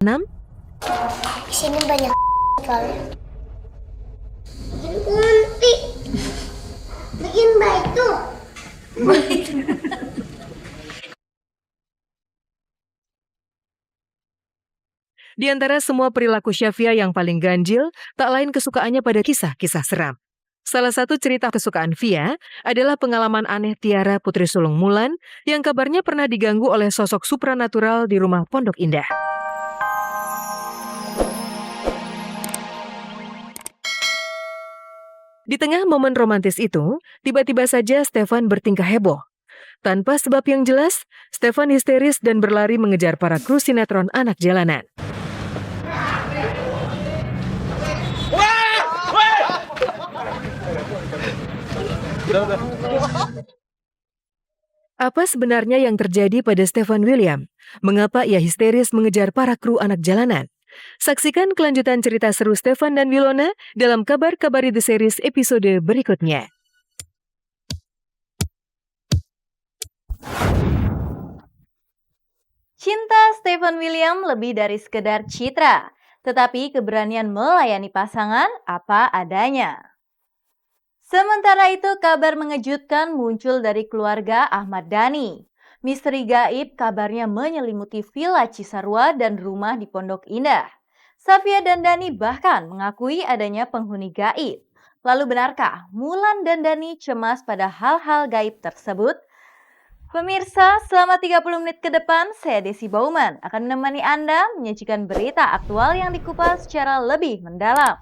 6? Di sini banyak kali. Bikin kunti. Bikin batu. Di antara semua perilaku Syafia yang paling ganjil, tak lain kesukaannya pada kisah-kisah seram. Salah satu cerita kesukaan Via adalah pengalaman aneh Tiara Putri Sulung Mulan yang kabarnya pernah diganggu oleh sosok supranatural di rumah Pondok Indah. Di tengah momen romantis itu, tiba-tiba saja Stefan bertingkah heboh. Tanpa sebab yang jelas, Stefan histeris dan berlari mengejar para kru sinetron anak jalanan. Apa sebenarnya yang terjadi pada Stefan William? Mengapa ia histeris mengejar para kru anak jalanan? Saksikan kelanjutan cerita seru Stefan dan Wilona dalam Kabar-Kabari The Series episode berikutnya. Cinta Stefan William lebih dari sekedar citra, tetapi keberanian melayani pasangan apa adanya. Sementara itu, kabar mengejutkan muncul dari keluarga Ahmad Dhani. Misteri gaib kabarnya menyelimuti Villa Cisarua dan rumah di Pondok Indah. Safia dan Dhani bahkan mengakui adanya penghuni gaib. Lalu benarkah Mulan dan Dhani cemas pada hal-hal gaib tersebut? Pemirsa, selama 30 menit ke depan, saya Desi Bauman akan menemani Anda menyajikan berita aktual yang dikupas secara lebih mendalam.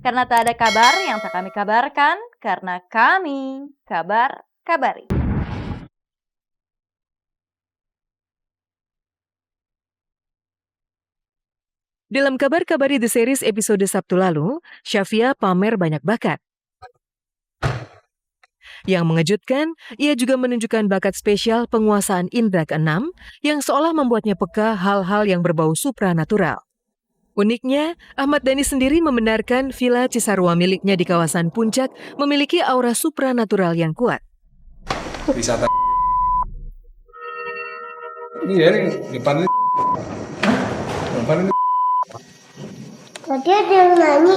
Karena tak ada kabar yang tak kami kabarkan, karena kami kabar-kabari. Dalam Kabar-Kabari The Series episode Sabtu lalu, Syafia pamer banyak bakat. Yang mengejutkan, ia juga menunjukkan bakat spesial penguasaan indera keenam yang seolah membuatnya peka hal-hal yang berbau supranatural. Uniknya, Ahmad Dhani sendiri membenarkan Villa Cisarua miliknya di kawasan Puncak memiliki aura supranatural yang kuat. Wisata ini ya, depan ini. Tadi ada yang nyanyi.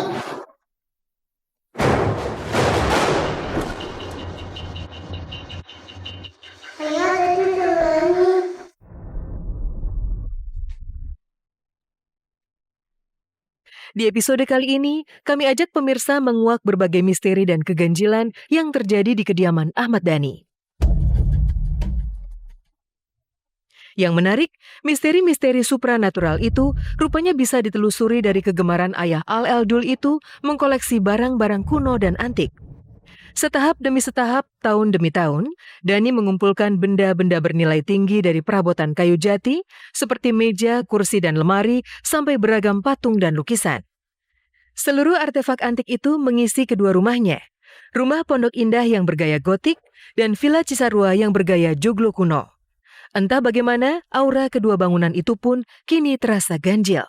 Ayah, tadi ada yang nyanyi. Di episode kali ini, kami ajak pemirsa menguak berbagai misteri dan keganjilan yang terjadi di kediaman Ahmad Dhani. Yang menarik, misteri-misteri supranatural itu rupanya bisa ditelusuri dari kegemaran ayah Al Eldul itu mengkoleksi barang-barang kuno dan antik. Setahap demi setahap, tahun demi tahun, Dhani mengumpulkan benda-benda bernilai tinggi dari perabotan kayu jati, seperti meja, kursi, dan lemari, sampai beragam patung dan lukisan. Seluruh artefak antik itu mengisi kedua rumahnya, rumah Pondok Indah yang bergaya gotik, dan Villa Cisarua yang bergaya joglo kuno. Entah bagaimana, aura kedua bangunan itu pun kini terasa ganjil.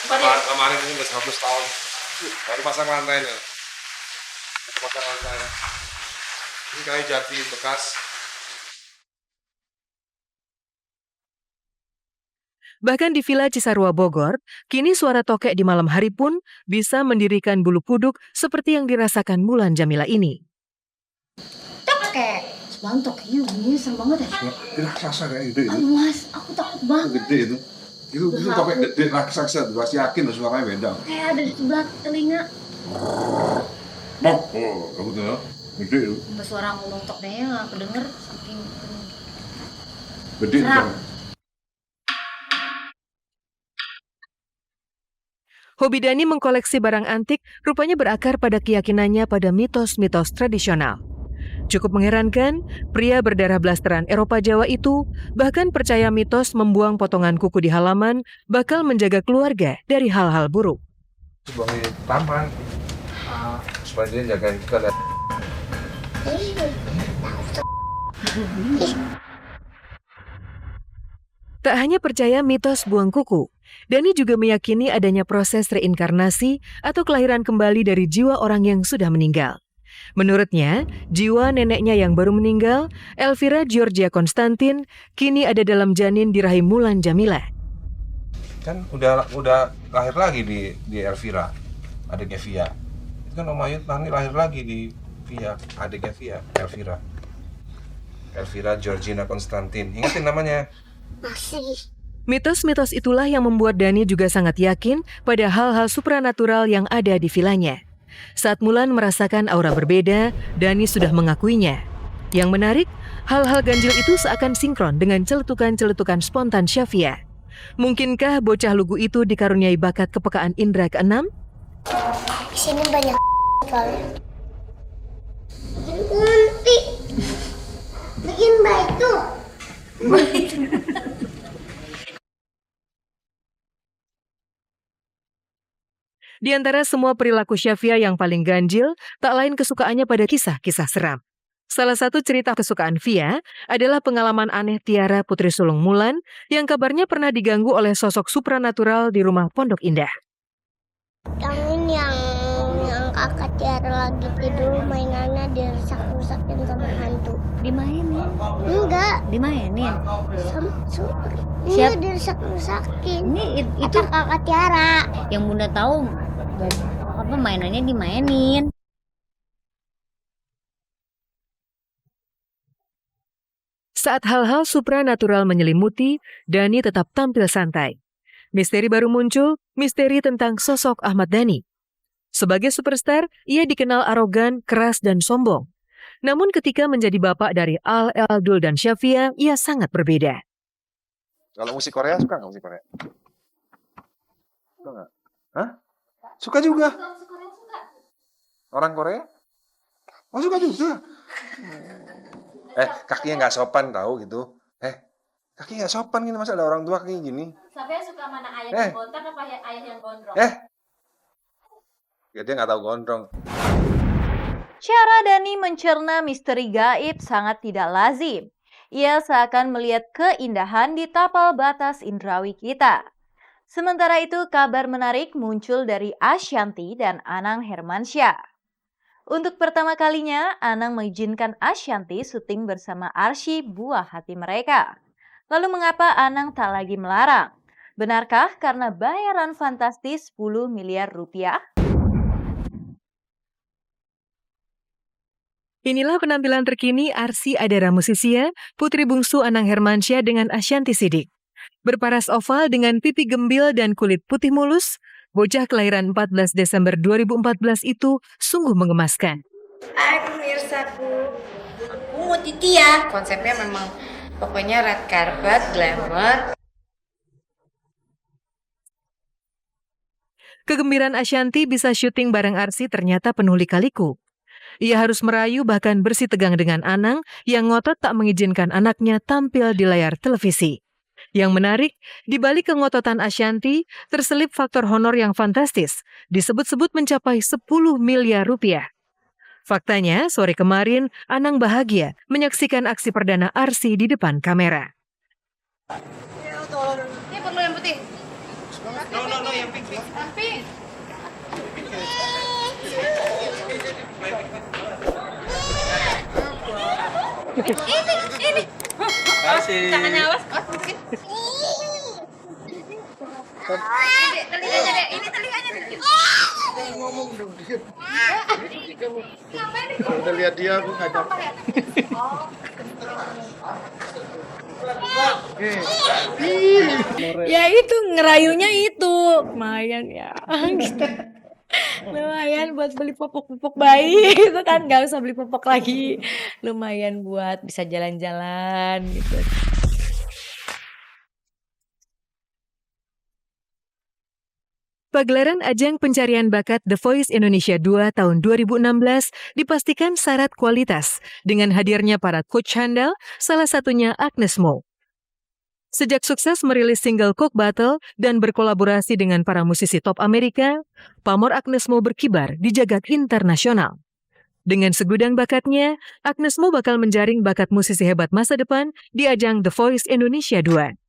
Kemarin ini udah 100 tahun. Baru pasang lantainya. Ini kayu jati bekas. Bahkan di Villa Cisarua Bogor, kini suara tokek di malam hari pun bisa mendirikan bulu kuduk seperti yang dirasakan Mulan Jamila ini. Tokek, semalam tokeknya bunyinya serem banget ya? Raksasa kayak gede itu. Aduh mas, aku takut banget. Gede itu. Itu tokek gede raksasa, pasti yakin loh suaranya beda. Kayak ada di sebelah telinga. Kamu tuh ya, gede itu. Sampai suara ngomong tokeknya nggak kedenger. Saking Gede itu. Serak. Hobi Dhani mengkoleksi barang antik rupanya berakar pada keyakinannya pada mitos-mitos tradisional. Cukup mengherankan, pria berdarah blasteran Eropa Jawa itu bahkan percaya mitos membuang potongan kuku di halaman bakal menjaga keluarga dari hal-hal buruk. Sebagai taman, supaya dia jagain kita dari Tak hanya percaya mitos buang kuku, Dhani juga meyakini adanya proses reinkarnasi atau kelahiran kembali dari jiwa orang yang sudah meninggal. Menurutnya, jiwa neneknya yang baru meninggal, Elvira Georgia Konstantin, kini ada dalam janin di rahim Mulan Jamila. Kan udah lahir lagi di Elvira, adiknya Via. Itu kan Om Ayut nanti lahir lagi di Via, adiknya Via, Elvira. Elvira Georgina Konstantin. Ingatin namanya. Masih. Mitos-mitos itulah yang membuat Dani juga sangat yakin pada hal-hal supranatural yang ada di vilanya. Saat Mulan merasakan aura berbeda, Dani sudah mengakuinya. Yang menarik, hal-hal ganjil itu seakan sinkron dengan celetukan-celetukan spontan Syafia. Mungkinkah bocah lugu itu dikaruniai bakat kepekaan indera keenam? Di sini banyak kali. Bikin kunti. Bikin batu. Di antara semua perilaku Syafia yang paling ganjil, tak lain kesukaannya pada kisah-kisah seram. Salah satu cerita kesukaan Via adalah pengalaman aneh Tiara putri sulung Mulan yang kabarnya pernah diganggu oleh sosok supranatural di rumah Pondok Indah. Tangan yang kakak Tiara lagi tidur mainannya dirusak-rusakin sama hantu. Dimainin. Enggak, Dimainin. sama Siap. Iya dirusak-rusakin. Ini itu Itu kakak Tiara. yang Bunda tahu apa mainannya dimainin. Saat hal-hal supranatural menyelimuti, Dani tetap tampil santai. Misteri baru muncul, misteri tentang sosok Ahmad Dhani. Sebagai superstar, ia dikenal arogan, keras, dan sombong. Namun ketika menjadi bapak dari Al Eldul dan Syafia, ia sangat berbeda. Kalau musik Korea suka nggak musik Korea? Suka nggak? Hah? Suka juga. Orang Korea? Oh suka juga. Kakinya nggak sopan tahu gitu. Kaki nggak sopan gini, masa ada orang tua kayak gini? Sampai suka mana ayah yang botak apa ayah yang gondrong? Ya dia nggak tahu gondrong. Cara Dani mencerna misteri gaib sangat tidak lazim. Ia seakan melihat keindahan di tapal batas indrawi kita. Sementara itu, kabar menarik muncul dari Ashanti dan Anang Hermansyah. Untuk pertama kalinya, Anang mengizinkan Ashanti syuting bersama Arsy buah hati mereka. Lalu mengapa Anang tak lagi melarang? Benarkah karena bayaran fantastis 10 miliar rupiah? Inilah penampilan terkini Arsy Adara Musisia, putri bungsu Anang Hermansyah dengan Ashanti Siddiq. Berparas oval dengan pipi gembil dan kulit putih mulus, bocah kelahiran 14 Desember 2014 itu sungguh mengemaskan. Hai pemirsaku, aku mau Titi ya. Konsepnya memang pokoknya red carpet, glamour. Kegembiraan Ashanti bisa syuting bareng Arsy ternyata penuh lika-liku. Ia harus merayu bahkan bersih tegang dengan Anang yang ngotot tak mengizinkan anaknya tampil di layar televisi. Yang menarik, di balik kengototan Ashanti, terselip faktor honor yang fantastis, disebut-sebut mencapai 10 miliar rupiah. Faktanya, sore kemarin, Anang bahagia menyaksikan aksi perdana Arsy di depan kamera. Ini perlu yang putih. No, yang pink. Pink. Ini. Kasih. Tangannya awas. Mungkin. Telinganya deh. Ini telinganya deh. Ngomong dong dia. Ngapain nih? Udah lihat dia aku nggak dapat. Ya itu ngerayunya itu lumayan ya. Gitu. Lumayan buat beli popok-popok bayi itu kan, nggak usah beli popok lagi. Lumayan buat bisa jalan-jalan gitu. Pagelaran ajang pencarian bakat The Voice Indonesia 2 tahun 2016 dipastikan syarat kualitas dengan hadirnya para coach handal, salah satunya Agnes Mo. Sejak sukses merilis single Coke Battle dan berkolaborasi dengan para musisi top Amerika, pamor Agnes Mo berkibar di jagat internasional. Dengan segudang bakatnya, Agnes Mo bakal menjaring bakat musisi hebat masa depan di ajang The Voice Indonesia 2.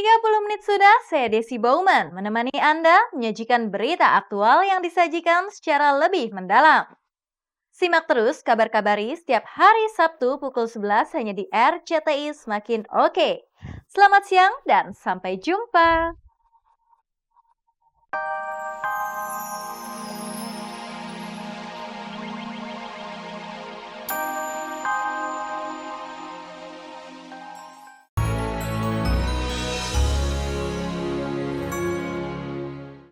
30 menit sudah, saya Desi Bauman menemani Anda menyajikan berita aktual yang disajikan secara lebih mendalam. Simak terus kabar-kabari setiap hari Sabtu pukul 11 hanya di RCTI Semakin Oke. Selamat siang dan sampai jumpa.